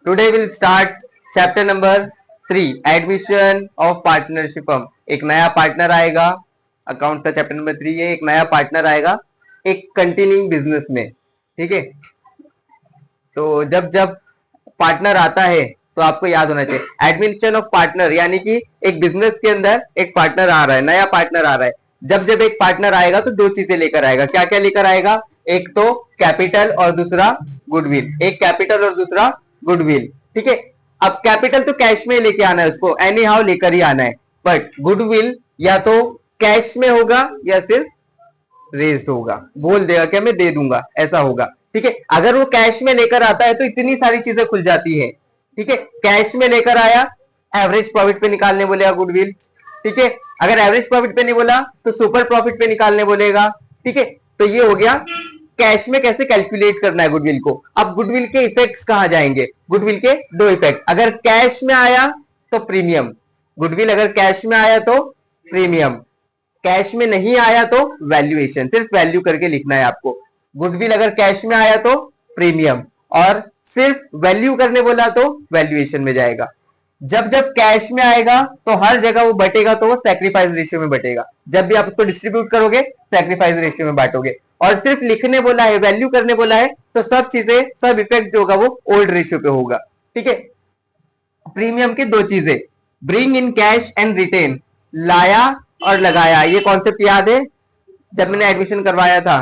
Today we'll start chapter number 3, admission of partnership firm. एक नया partner आएगा, account का चैप्टर नंबर 3 है। एक नया पार्टनर आएगा एक कंटिन्यूइंग बिजनेस में, ठीक है। तो जब जब पार्टनर आता है तो आपको याद होना चाहिए एडमिशन ऑफ पार्टनर, यानी कि एक बिजनेस के अंदर एक पार्टनर आ रहा है, नया पार्टनर आ रहा है। जब जब एक पार्टनर आएगा तो दो चीजें लेकर आएगा। क्या क्या लेकर आएगा? एक तो कैपिटल और दूसरा गुडविल। एक कैपिटल और दूसरा गुडविल, ठीक है। अब कैपिटल तो कैश में लेके आना है, उसको एनी हाउ लेकर ही आना है, बट गुडविल या तो कैश में होगा या सिर्फ रेज्ड होगा, बोल देगा कि मैं दे दूंगा, ऐसा होगा, ठीक है। अगर वो कैश में लेकर आता है तो इतनी सारी चीजें खुल जाती है, ठीक है। कैश में लेकर आया, एवरेज प्रॉफिट पे निकालने बोलेगा गुडविल, ठीक है। अगर एवरेज प्रॉफिट पे नहीं बोला तो सुपर प्रॉफिट पे निकालने बोलेगा, ठीक है। तो ये हो गया कैश में कैसे कैलकुलेट करना है गुडविल को। अब गुडविल के इफेक्ट्स कहां जाएंगे? गुडविल के दो इफेक्ट, अगर कैश में आया तो प्रीमियम, गुडविल अगर कैश में आया तो प्रीमियम, कैश में नहीं आया तो वैल्यूएशन, सिर्फ वैल्यू करके लिखना है आपको। गुडविल अगर कैश में आया तो प्रीमियम, और सिर्फ वैल्यू करने बोला तो वैल्यूएशन में जाएगा। जब जब कैश में आएगा तो हर जगह वो बटेगा तो वो सैक्रिफाइस रेशियो में बटेगा। जब भी आप उसको डिस्ट्रीब्यूट करोगे सैक्रिफाइस रेशियो में बांटोगे। और सिर्फ लिखने बोला है, वैल्यू करने बोला है तो सब चीजें, सब इफेक्ट जो होगा वो ओल्ड रेशियो पे होगा, ठीक है। प्रीमियम की दो चीजें, bring in cash and retain, लाया और लगाया। ये कॉन्सेप्ट याद है जब मैंने एडमिशन करवाया था,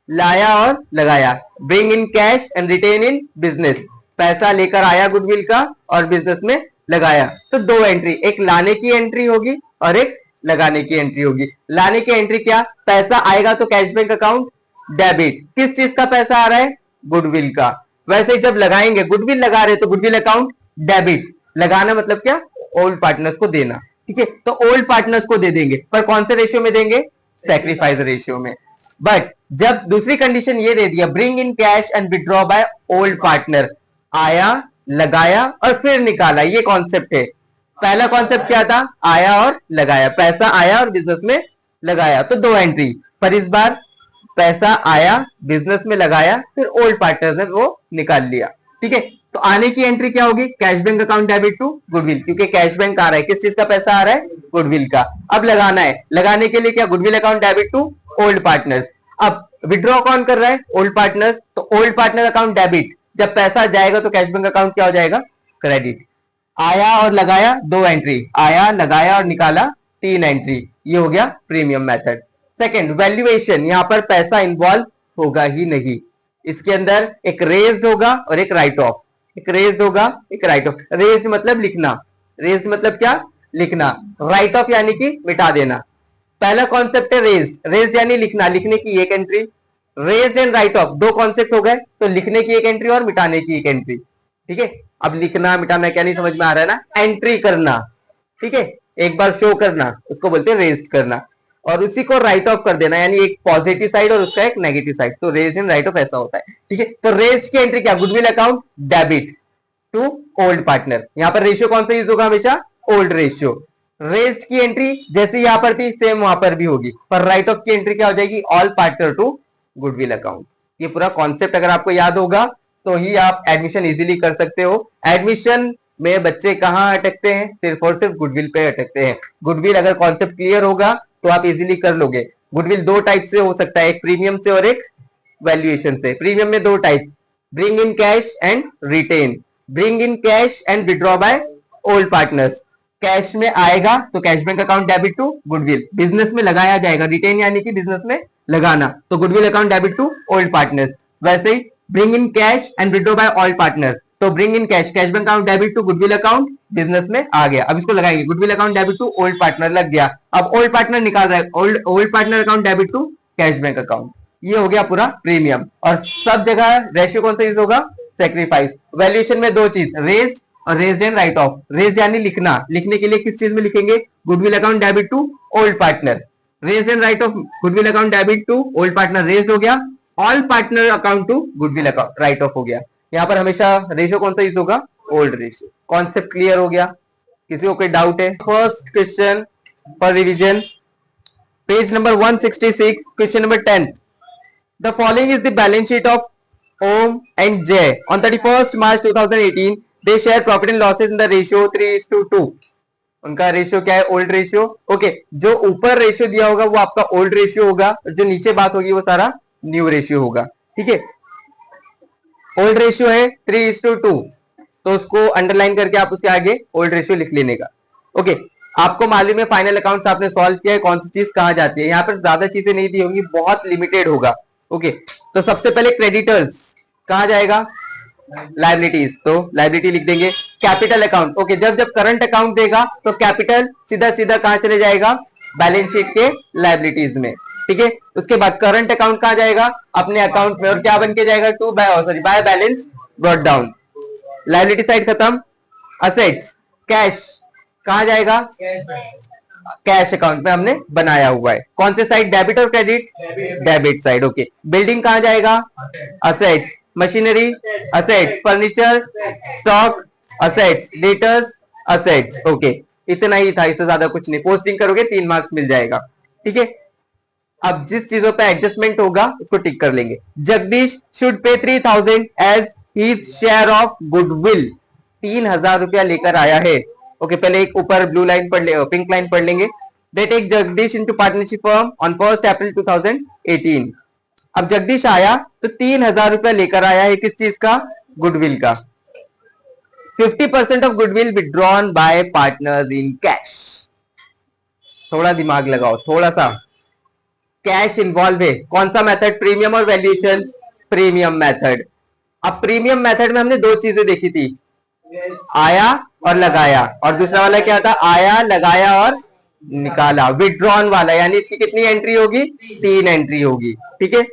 लाया और लगाया। Bring in cash and retain in business, पैसा लेकर आया गुडविल का और बिजनेस में लगाया। तो दो एंट्री, एक लाने की एंट्री होगी और एक लगाने की एंट्री होगी। लाने की एंट्री क्या? पैसा आएगा तो कैश बैंक अकाउंट डेबिट, किस चीज का पैसा आ रहा है? गुडविल का। वैसे ही जब लगाएंगे, गुडविल लगा रहे तो गुडविल अकाउंट डेबिट, लगाना मतलब क्या? ओल्ड पार्टनर्स को देना, ठीक है। तो ओल्ड पार्टनर्स को दे देंगे, पर कौन से रेशियो में देंगे? सैक्रिफाइस रेशियो में। बट जब दूसरी कंडीशन ये दे दिया, bring in cash and withdraw by old partner, आया, लगाया और फिर निकाला, ये कॉन्सेप्ट है। पहला कॉन्सेप्ट क्या था? आया और लगाया, पैसा आया और बिजनेस में लगाया, तो दो एंट्री। पर इस बार पैसा आया, बिजनेस में लगाया, फिर ओल्ड पार्टनर्स ने वो निकाल लिया, ठीक है। तो आने की एंट्री क्या होगी? Cash bank account debit to goodwill, क्योंकि कैश बैंक आ रहा है, किस चीज का पैसा आ रहा है? गुडविल का। अब लगाना है, लगाने के लिए क्या? Goodwill account debit to old partners. अब विड्रॉ कौन कर रहा है? Old partners. तो ओल्ड पार्टनर अकाउंट डेबिट, जब पैसा जाएगा तो कैश बैंक अकाउंट क्या हो जाएगा? क्रेडिट। आया और लगाया, दो एंट्री, आया, लगाया और निकाला, तीन एंट्री। ये हो गया प्रीमियम मेथड। सेकंड, वैल्यूएशन, यहां पर पैसा इन्वॉल्व होगा ही नहीं। इसके अंदर एक रेज्ड होगा और एक राइट ऑफ, एक रेज्ड होगा, एक राइट ऑफ। रेज्ड मतलब लिखना, रेज्ड मतलब क्या? लिखना। राइट ऑफ यानी कि मिटा देना। पहला कॉन्सेप्ट है रेज्ड, रेज्ड यानी लिखना, लिखने की एक entry. Raised and write of दो कॉन्सेप्ट हो गए, तो लिखने की एक एंट्री और मिटाने की एक एंट्री, ठीक है। अब लिखना मिटाना क्या नहीं समझ में आ रहा है ना? एंट्री करना, ठीक है, एक बार शो करना, उसको बोलते हैं रेज्ड करना। और उसी को राइट ऑफ कर देना, यानी एक पॉजिटिव साइड और उसका एक नेगेटिव साइड, तो रेज्ड एंड राइट ऑफ ऐसा होता है, ठीक है। तो रेज्ड की एंट्री क्या? Goodwill account debit to old partner. यहां पर रेशियो कौन सा यूज होगा? हमेशा ओल्ड रेशियो। रेज्ड की एंट्री जैसे यहां पर थी सेम वहां पर भी होगी, पर राइट ऑफ की एंट्री क्या हो जाएगी? All partner to goodwill account. ये पूरा कॉन्सेप्ट अगर आपको याद होगा तो ही आप एडमिशन इजीली कर सकते हो। एडमिशन में बच्चे कहां अटकते हैं? सिर्फ और सिर्फ गुडविल पे अटकते हैं। गुडविल अगर कॉन्सेप्ट क्लियर होगा तो आप इजीली कर लोगे। गुडविल दो टाइप से हो सकता है, एक प्रीमियम से और एक वैल्यूएशन से। प्रीमियम में दो type, bring in cash and retain. Bring in cash and withdraw by old partners, cash में आएगा तो cash bank account debit to goodwill, business में लगाया जाएगा, रिटेन यानी कि बिजनेस में लगाना, तो goodwill account debit to old partners. वैसे ही bring in cash and withdraw by old partners, तो bring in cash, cash bank account debit to goodwill account, business में आ गया। अब इसको लगाएंगे, goodwill account debit to old partner लग गया। अब ओल्ड पार्टनर निकाल रहा है, old partner account debit to cash bank account. ये हो गया पूरा प्रीमियम। और सब जगह रेशियो कौन सा यूज होगा? सैक्रिफाइस। वैल्यूएशन में दो चीज, रेज्ड और raised and write off. Raised यानी लिखना, लिखने के लिए किस चीज में लिखेंगे? Goodwill account debit to old partner. Raised and write off, goodwill account debit to old partner raised हो गया, all partner account to goodwill account write off हो गया। यहाँ पर हमेशा रेशियो कौन सा यूज होगा? Old ratio. कॉन्सेप्ट क्लियर हो गया? किसी को कोई डाउट है? First question for revision, page number 166, question number 10. The following is the balance sheet of Om and Jay. On 31st March 2018, they share profit and losses in the ratio 3:2. उनका ratio क्या है? Old ratio. Okay, जो ऊपर ratio दिया होगा वो आपका old ratio होगा, और जो नीचे बात होगी वो सारा न्यू रेशियो होगा. ठीक है, ओल्ड रेशियो है 3:2, तो उसको अंडरलाइन करके आप उसके आगे ओल्ड रेशियो लिख लेने का. ओके, आपको मालूम है फाइनल अकाउंट्स आपने सॉल्व किया है, कौन सी चीज कहाँ जाती है. यहाँ पर ज्यादा चीजें नहीं दी होंगी, बहुत लिमिटेड होगा. ओके, तो सबसे पहले क्रेडिटर्स कहाँ जाएगा? लाइबिलिटीज, तो लाइबिलिटी लिख देंगे. कैपिटल अकाउंट, ओके, जब जब करंट अकाउंट देगा तो कैपिटल सीधा सीधा कहां चले जाएगा? बैलेंस शीट के लाइबिलिटीज में. ठीक है, उसके बाद करंट अकाउंट कहां जाएगा? अपने अकाउंट में, और क्या बन के जाएगा? Bye balance brought down. Liability side खत्म. असेट्स, कैश कहां जाएगा? कैश अकाउंट में हमने बनाया हुआ है. कौन से साइड? डेबिट और credit? Debit side. Okay, building कहां जाएगा? Assets. Machinery assets. Furniture stock assets. Debtors assets. Okay, इतना ही था, इससे ज्यादा कुछ नहीं. पोस्टिंग करोगे 3 मार्क्स मिल जाएगा. ठीक है, अब जिस चीजों पे एडजस्टमेंट होगा उसको टिक कर लेंगे. Jagdish should pay 3000 as his share of goodwill. 3000 रुपया लेकर आया है. ओके, पहले एक ऊपर ब्लू लाइन पढ़ ले, पिंक लाइन पढ़ लेंगे. They take Jagdish into partnership firm on 1 April 2018. अब जगदीश आया तो 3000 रुपया लेकर आया है. किस चीज का? गुडविल का. 50% of goodwill withdrawn bye partners in cash. थोड़ा दिमाग लगाओ, थोड़ा सा. कैश इन्वॉल्व है. कौन सा मेथड? प्रीमियम और वैल्यूएशन? Premium method. अब प्रीमियम मेथड में हमने 2 चीजें देखी थी, आया और लगाया, और दूसरा वाला क्या था? आया, लगाया और निकाला. विड्रॉन वाला, यानी इसकी कितनी एंट्री होगी? 3 एंट्री होगी. ठीक है,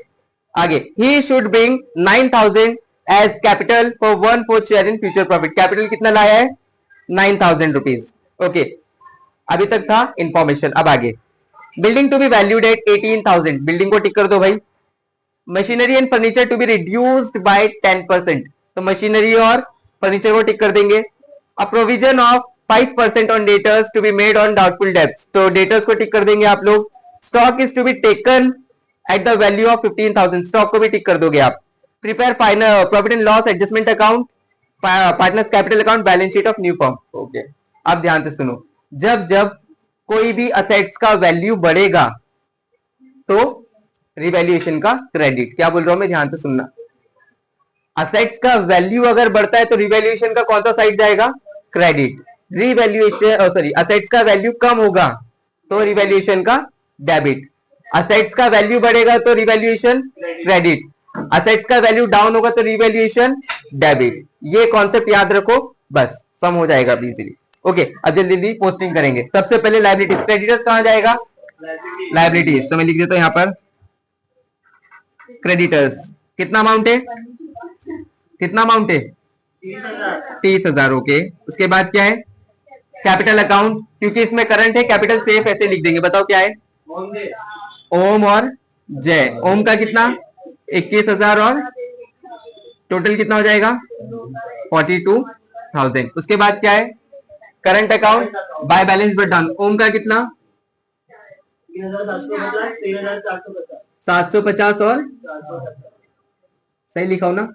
आगे. He should bring 9000 as capital for 1/4 share in future profit. Capital कितना लाया है? 9000 रुपीज. ओके, अभी तक था इंफॉर्मेशन. अब आगे. Building to be valued at 18000. Building को टिक कर दो भाई. Machinery and furniture to be reduced by 10%. तो मशीनरी और फर्नीचर को टिक कर देंगे. A provision of 5% on debtors to be made on doubtful debts. तो डेटर्स को टिक कर देंगे आप लोग. Stock is to be taken at the value of 15000. Stock को भी टिक कर दोगे आप. Prepare final profit and loss adjustment account, partners capital account, balance sheet of new firm. Okay, अब ध्यान से सुनो. जब जब कोई भी असेट्स का वैल्यू बढ़ेगा तो रिवैल्यूएशन का क्रेडिट. क्या बोल रहा हूं मैं? ध्यान से सुनना. असेट्स का वैल्यू अगर बढ़ता है तो रिवैल्यूएशन का कौन सा साइड जाएगा? क्रेडिट. रिवैल्यूएशन असेट्स का वैल्यू कम होगा तो रिवैल्यूएशन का डेबिट. असेट्स का वैल्यू बढ़ेगा तो रिवैल्यूएशन क्रेडिट. असेट्स का वैल्यू डाउन होगा तो रिवैल्यूएशन डेबिट. ये कॉन्सेप्ट याद रखो, बस सम हो जाएगा इजीली. ओके, अब जल्दी जल्दी पोस्टिंग करेंगे. सबसे पहले लाइबिलिटीज. क्रेडिटर्स कहां जाएगा? लाइबिलिटीज. तो मैं लिख देता हूं यहां पर क्रेडिटर्स. कितना अमाउंट है? कितना अमाउंट है? 30,000. ओके, उसके बाद क्या है? Capital account. क्योंकि इसमें करंट है, कैपिटल सेफ ऐसे लिख देंगे. बताओ क्या है? ओम और जय. ओम का कितना? 21,000 और टोटल कितना हो जाएगा? 42,000. उसके बाद क्या है? Current account by balance brought down. ओम का कितना? 750 और सही लिखा हो ना?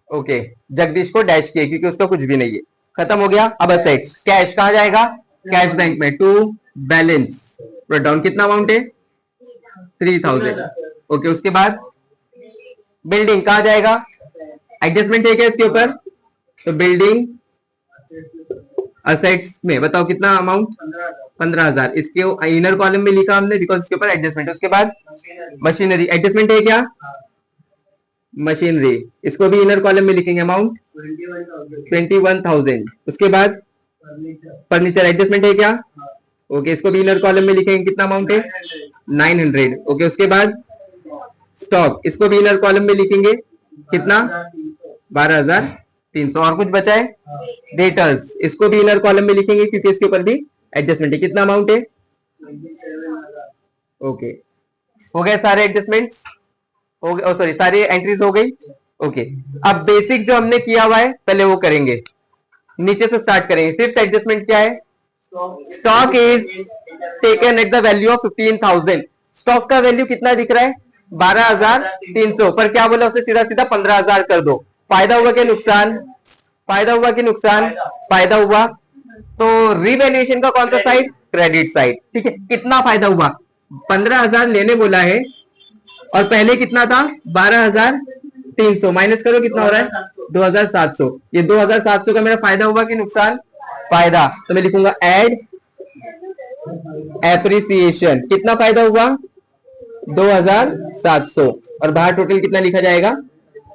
ओके, जगदीश को डैश किया क्योंकि उसका कुछ भी नहीं है. खत्म हो गया. अब असेट्स. कैश कहां जाएगा? कैश बैंक में. To balance brought down. कितना अमाउंट है? 3000. ओके, उसके बाद बिल्डिंग कहां जाएगा? एडजस्टमेंट है क्या इसके ऊपर? तो बिल्डिंग असेट्स में बताओ कितना अमाउंट? 15,000. इसके इनर कॉलम में लिखा हमने बिकॉज इसके ऊपर एडजस्टमेंट. उसके बाद मशीनरी. एडजस्टमेंट है क्या? मशीनरी. इसको भी इनर कॉलम में लिखेंगे. अमाउंट 21,000. उसके बाद फर्नीचर. एडजस्टमेंट है क्या? ओके, इसको भी इनर कॉलम में लिखेंगे. कितना अमाउंट है? 900. ओके, उसके बाद स्टॉक. इसको भी इनर कॉलम में लिखेंगे. कितना? 12,300. और कुछ बचा है? डेटर्स. इसको भी इनर कॉलम में लिखेंगे क्योंकि इसके ऊपर भी एडजस्टमेंट है. कितना अमाउंट है? ओके, हो गए सारे एडजस्टमेंट्स. हो गए, सॉरी, सारी एंट्रीज हो गई. ओके, अब बेसिक जो हमने किया हुआ है पहले वो करेंगे. नीचे से स्टार्ट करेंगे. फिफ्थ एडजस्टमेंट क्या है? Stock is taken at the value of 15,000। Stock का वैल्यू कितना दिख रहा है? 12,300, पर क्या बोला उसने? सीधा सीधा 15,000 कर दो। फायदा हुआ कि नुकसान? फायदा हुआ कि नुकसान? फायदा हुआ। तो रिवैल्यूएशन का कौन सा साइड? Credit side. ठीक है, कितना फायदा हुआ? 15,000 लेने बोला है और पहले कितना था? 12,300। माइनस करो, कितना हो रहा है? 2,700। ये 2,700 का मेरा फायदा हुआ कि नुकसान? फायदा। तो मैं लिखूंगा एड एप्रिसिएशन। कितना फायदा हुआ? 2,700। और बाहर टोटल कितना लिखा जाएगा?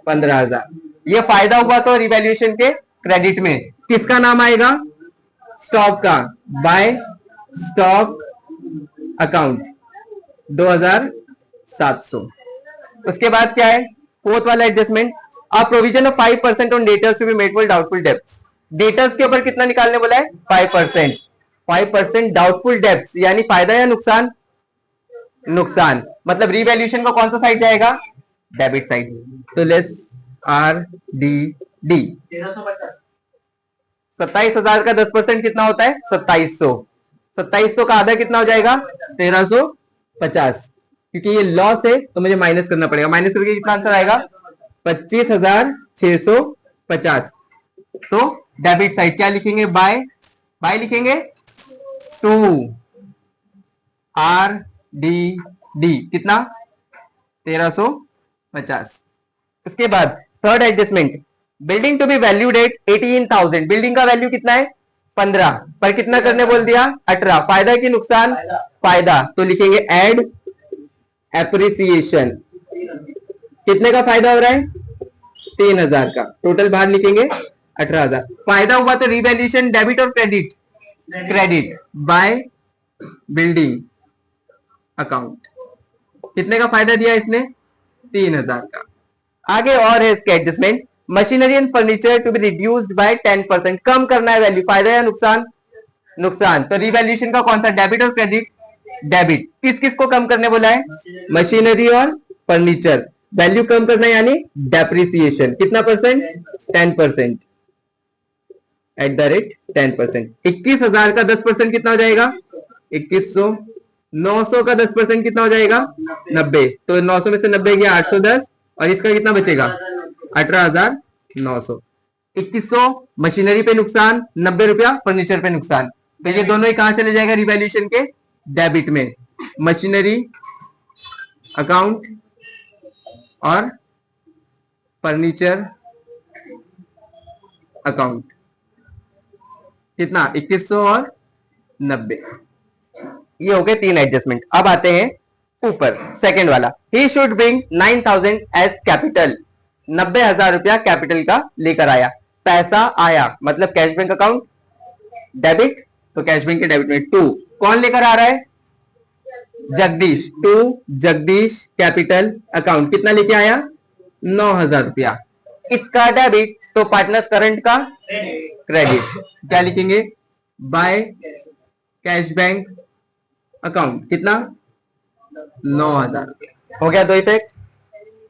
15,000। ये फायदा हुआ तो रिवैल्यूएशन के क्रेडिट में किसका नाम आएगा? स्टॉक का, बाय स्टॉक अकाउंट 2,700। उसके बाद क्या है? फोर्थ वाला adjustment, a provision of 5% on debtors to be made for doubtful debts. Debtors के ऊपर कितना निकालने बोला है? 5%। 5% डाउटफुल डेब्ट्स यानी फायदा या नुकसान? नुकसान। मतलब रिवैल्यूएशन का कौन सा साइड जाएगा? Debit side. तो लेस आर डी डी। 27,000 का 10% कितना होता है? 2,700। 2,700 का आधा कितना हो जाएगा? 1,350। क्योंकि ये लॉस है तो मुझे माइनस करना पड़ेगा। माइनस करके कितना आंसर आएगा? 25,650। तो डेबिट साइड क्या लिखेंगे? बाय। बाय लिखेंगे 2 RDD कितना? 1,350। उसके बाद third adjustment, building to be valued at 18,000। Building का वैल्यू कितना है? 15, पर कितना करने बोल दिया? 18। फायदा कि नुकसान? फायदा। तो लिखेंगे एड एप्रिसिएशन। कितने का फायदा हो रहा है? 3,000 का। टोटल बाहर लिखेंगे 18,000। फायदा हुआ तो रिवैल्यूएशन डेबिट और credit? Credit. By building account. कितने का फायदा दिया इसने? 3,000 का। आगे और है इसके adjustment, machinery and furniture to be reduced by 10%। कम करना है वैल्यू। फायदा या नुकसान? नुकसान। तो रिवैल्यूएशन का कौन सा? डेबिट और क्रेडिट? डेबिट। किस किस को कम करने बोला है? मशीनरी और फर्नीचर। वैल्यू कम करना यानी डेप्रिसिएशन। कितना परसेंट? 10%। At the rate 10%। 21,000 का 10% कितना हो जाएगा? 2,100। 900 का 10% कितना हो जाएगा? 90। तो 900 में से 90 गया 810, और इसका कितना बचेगा? 18,900। 2,100 मशीनरी पे नुकसान, 90 रुपया फर्नीचर पे नुकसान। तो ये दोनों ही कहां चले जाएगा? रिवैल्यूएशन के डेबिट में। मशीनरी अकाउंट और फर्नीचर अकाउंट। कितना? 2,100 और 90। ये हो गए 3 एडजस्टमेंट। अब आते हैं ऊपर सेकंड वाला, he should bring 9,000 as capital. 90,000 रुपया कैपिटल का लेकर आया। पैसा आया मतलब कैश बैंक अकाउंट डेबिट, तो कैश बैंक के डेबिट में 2। कौन लेकर आ रहा है? जगदीश। 2 Jagdish capital account. कितना लेके आया? 9,000 रुपया। इसका डेबिट, तो पार्टनर्स करंट का क्रेडिट। क्या लिखेंगे? By cash bank account. कितना? 9,000 रुपया। हो गया 2 इफेक्ट।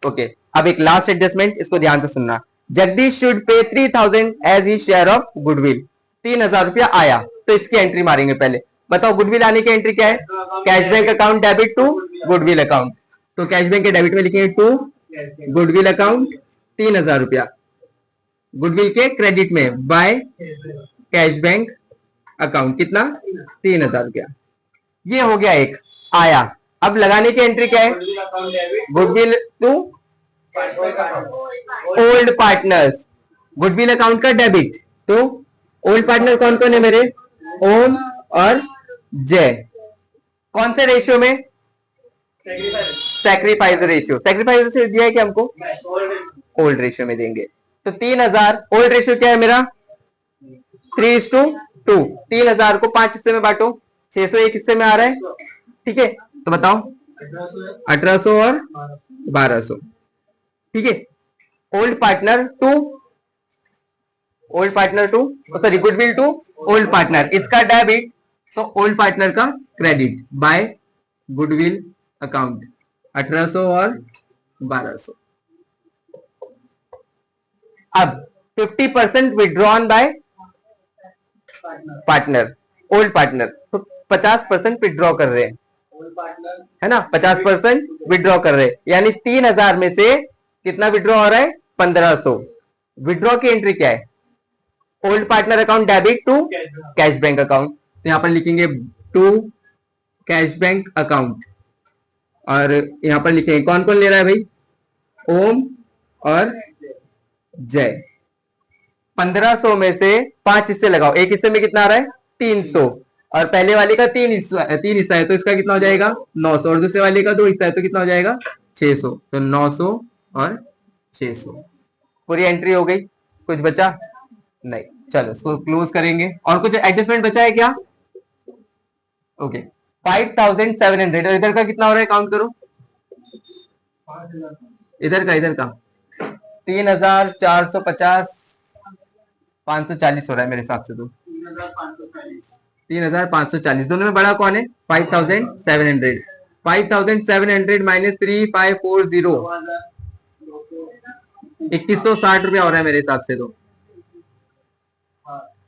ओके, अब एक लास्ट एडजस्टमेंट, इसको ध्यान से सुनना। Jagdish should pay 3,000 as he share of goodwill. 3,000 रुपया आया तो इसकी एंट्री मारेंगे पहले। बताओ गुडविल आने की एंट्री क्या है? Cash bank account debit to goodwill account. तो कैश बैंक के डेबिट में लिखेंगे 2 गुडविल अकाउंट 3,000 रुपया। गुडविल के क्रेडिट में बाय कैश बैंक अकाउंट। कितना? 3,000 रुपया। ये हो गया एक आया। अब लगाने की एंट्री क्या है? Goodwill to old partners. Goodwill account का डेबिट, तो ओल्ड पार्टनर कौन कौन है मेरे? ओम और जय। कौन से रेशियो में? Sacrifice ratio. सैक्रिफाइस रेशियो दिया है कि हमको? ओल्ड रेशियो में देंगे। तो 3,000 ओल्ड रेशियो क्या है मेरा? 3:2। 3,000 को 5 हिस्से में बांटो, 600 एक हिस्से में आ रहा है। ठीक है, तो बताओ 1,800 और 1,200। ठीक है, old partner to sorry goodwill to old partner, इसका डेबिट, तो ओल्ड पार्टनर का क्रेडिट बाय गुडविल अकाउंट 1,800 और 1,200। अब 50% withdrawn by partner, old partner. तो 50% विड्रॉ कर रहे हैं, है ना, 50% विड्रॉ कर रहे हैं, यानी 3000 में से कितना विड्रॉ हो रहा है, 1500। विड्रॉ की एंट्री क्या है, old partner account debit to cash bank account, तो यहां पर लिखेंगे टू कैश बैंक अकाउंट, और यहां पर लिखेंगे कौन कौन ले रहा है भाई, ओम और जय। 1500 में से 5 हिस्से लगाओ, एक हिस्से में कितना आ रहा है, 300, और पहले वाले का 3 हिस्सा है तो इसका कितना हो जाएगा, 900, और दूसरे वाले का 2 हिस्सा है तो कितना हो जाएगा, 600, तो 900 और 600। पूरी एंट्री हो गई, कुछ बचा नहीं, चलो इसको क्लोज करेंगे। और कुछ एडजस्टमेंट बचा है क्या, ओके 5700, और इधर का कितना हो रहा है, काउंट करो, इधर का 3450, 540 हो रहा है मेरे हिसाब से, तो 3540, दोनों में बड़ा कौन है, 5700, 5700 माइनस 3540, 2160 रुपया हो रहा है मेरे हिसाब से, तो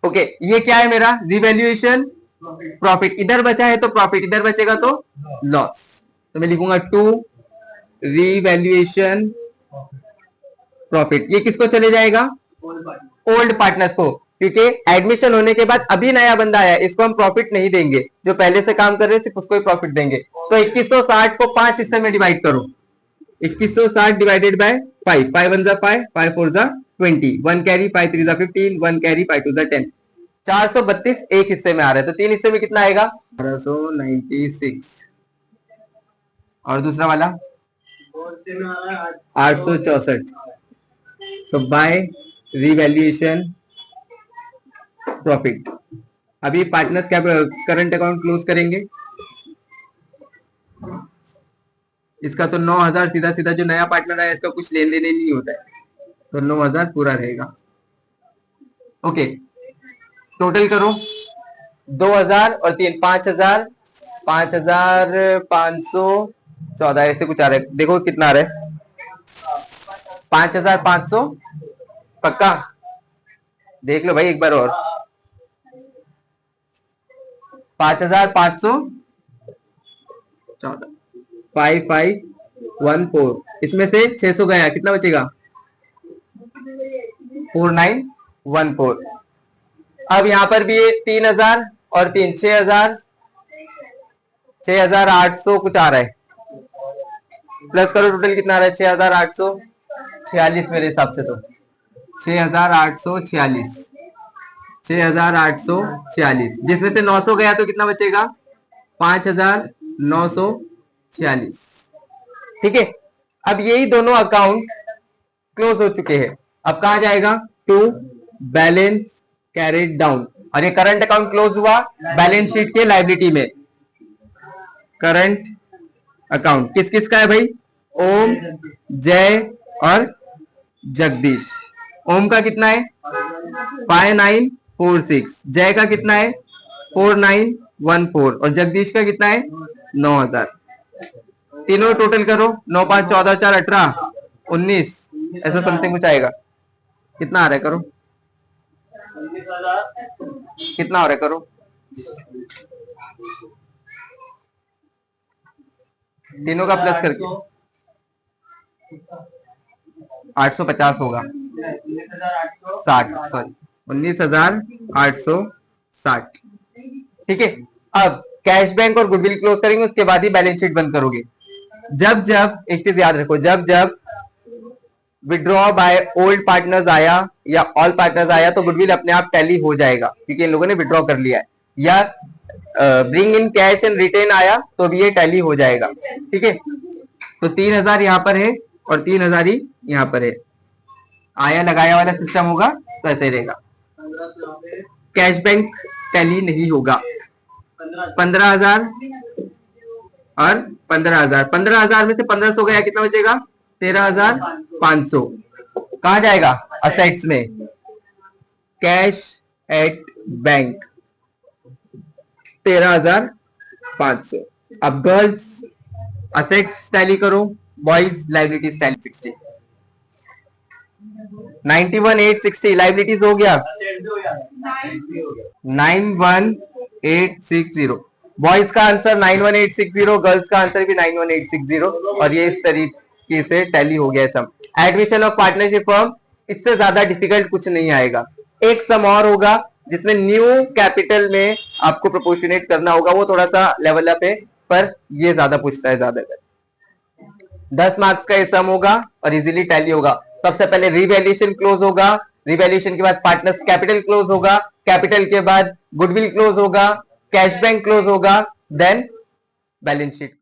ओके ये क्या है मेरा, रिवैल्यूएशन प्रॉफिट, इधर बचा है तो प्रॉफिट, इधर बचेगा तो लॉस, तो मैं लिखूंगा टू रिवैल्यूएशन प्रॉफिट। ये किसको चले जाएगा, ओल्ड पार्टनर्स को, क्योंकि एडमिशन होने के बाद अभी नया बंदा आया, इसको हम प्रॉफिट नहीं देंगे, जो पहले से काम कर रहे हैं सिर्फ उसको ही प्रॉफिट देंगे। तो 2160 को 5 हिस्से में डिवाइड करो, 2160 डिवाइडेड बाय 5, 5 1 जा 5, 5 4 जा 20, 1 कैरी, 5 3 जा 15, 1 कैरी, 5 2 जा 10, 432 एक हिस्से में आ रहा है, तो 3 हिस्से में कितना आएगा, 1296, और दूसरा वाला 864, तो बाय रिवैल्यूएशन प्रॉफिट। अभी पार्टनर्स क्या करंट अकाउंट क्लोज करेंगे, इसका तो 9000 सीधा सीधा, जो नया पार्टनर है इसका कुछ लेन देन नहीं होता है, तो 9000 पूरा रहेगा। ओके टोटल करो, 2000 और 3 5000, 5514 ऐसे कुछ आ रहा है, देखो कितना आ रहा है, 5500 पक्का, देख लो भाई एक बार और, 5514, 5514, इसमें से 600 गया, कितना बचेगा, 4914। अब यहां पर भी 3000 और 3 6000, 6800 कुछ आ रहा है, प्लस करो टोटल कितना आ रहा है, 6846 मेरे हिसाब से, तो 6846, 6846, जिसमें से 900 गया तो कितना बचेगा, 5946, ठीक है। अब यही दोनों अकाउंट क्लोज हो चुके हैं, अब कहा जाएगा, टू बैलेंस कैरिड डाउन, और ये करंट अकाउंट क्लोज हुआ बैलेंस शीट के लायबिलिटी में। करंट अकाउंट किस किस का है भाई, ओम, जय और जगदीश। ओम का कितना है, 5946, जय का कितना है, 4914, और जगदीश का कितना है, 9000। तीनों टोटल करो, 9 5 14 4 18 19, ऐसा समथिंग कुछ आएगा, कितना आ रहा है करो, कितना हो रहा है करो, तीनों का प्लस करके 850 होगा, 60 सॉरी 19,860, ठीक है। अब कैश बैंक और गुडविल क्लोज करेंगे, उसके बाद ही बैलेंस शीट बंद करोगे। जब जब एक चीज याद रखो, जब जब विड्रॉ बाय ओल्ड पार्टनर्स आया या ऑल पार्टनर्स आया तो गुडविल अपने आप टैली हो जाएगा, क्योंकि इन लोगों ने विड्रॉ कर लिया है, या bring in cash and retain आया तो भी ये टैली हो जाएगा, ठीक है। तो 3000 यहाँ पर है और 3000 ही यहाँ पर है, आया लगाया वाला सिस्टम होगा तो ऐसे रहेगा, कैश बैंक टैली नहीं होगा। 15,000 और 15,000, 15,000 में से 1500 गया, कितना बचेगा, 13,500, कहा जाएगा, असेट्स में, कैश एट बैंक 13,500। अब गर्ल्स असेट्स टैली करो, बॉयज लाइबिलिटीज टैली 60, 91,860 लाइबिलिटीज हो गया, 91,860, बॉयज का आंसर 91860, गर्ल्स का आंसर भी 91860 और ये इस तरीके से टैली हो गया सम। एडमिशन ऑफ पार्टनरशिप फर्म, इससे ज्यादा डिफिकल्ट कुछ नहीं आएगा। एक सम और होगा जिसमें न्यू कैपिटल में आपको प्रोपोर्शनेट करना होगा, वो थोड़ा सा लेवल अप है, पर ये ज्यादा पूछता है ज्यादातर। 10 मार्क्स का ये सम होगा और इजीली टैली होगा। सबसे पहले रिवैल्यूएशन क्लोज होगा, रिवैल्यूएशन के बाद पार्टनर्स कैपिटल क्लोज होगा, कैपिटल के बाद गुडविल क्लोज होगा, कैश बैंक क्लोज होगा, देन बैलेंस शीट।